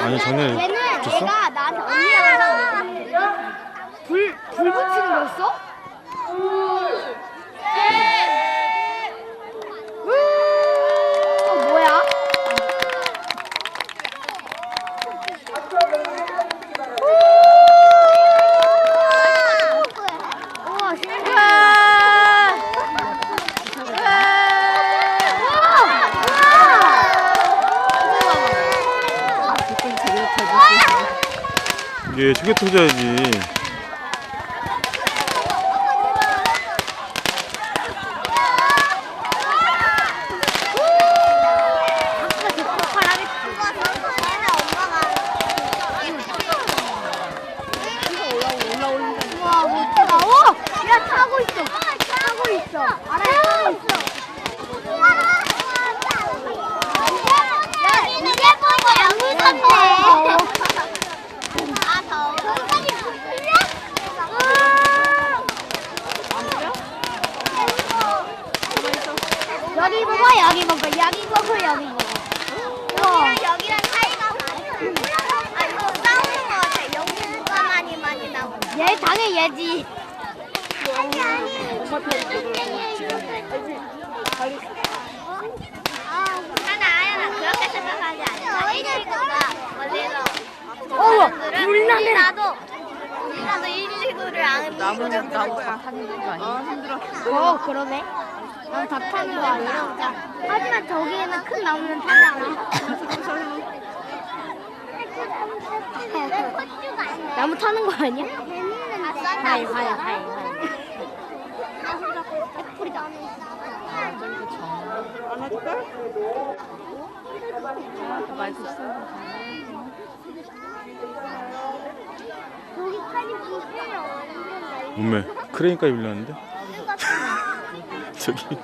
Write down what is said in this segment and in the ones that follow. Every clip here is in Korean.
아니 작년에 얘는 줬어? 얘가 나한테 언니랑 불 붙이는 거였어? 뭐야? 우와 신기해. 이게 저게 터져야지. 와 멋지다. 오! 야 타고 있어. 타고 있어. 알아요. 타고 있어. 야 이제 보고 양물 같아. 여기 먹어 여기 먹어 여기 먹어 여기 먹어. 여기랑 여기랑 차이가 많아. 아 이거 싸우는 거 같아. 여기가 많이 나오고. 얘 당연히 얘지. 하나 그렇게 생각하지 않아. 일일구가 원래는 어우 불나네. 우리라도 일일구를 안 나무는 나무야 타는 거 아니야? 어 그러네. 난 다 타는 거 아니야. 하지만 저기에는 큰 나무는 타지 않아. 나무 타는 거 아니야? 하이 하이 하이 하이. 애플이다. 마이크 써. 여기까지 보세요. 몸매 크레인까지 빌렸는데 저기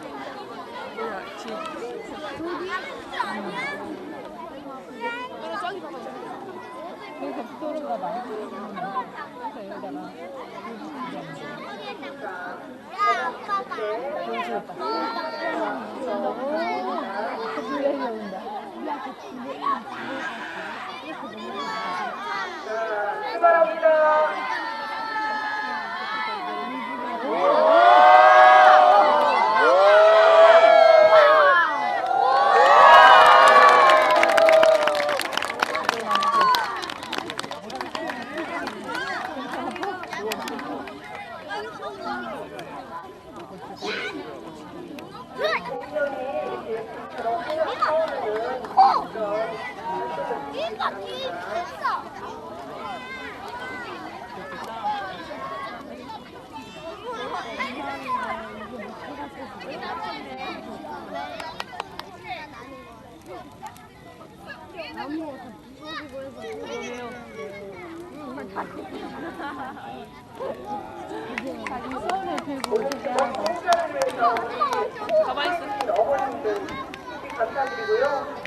가만히 있어. 어머님들 감사드리고요.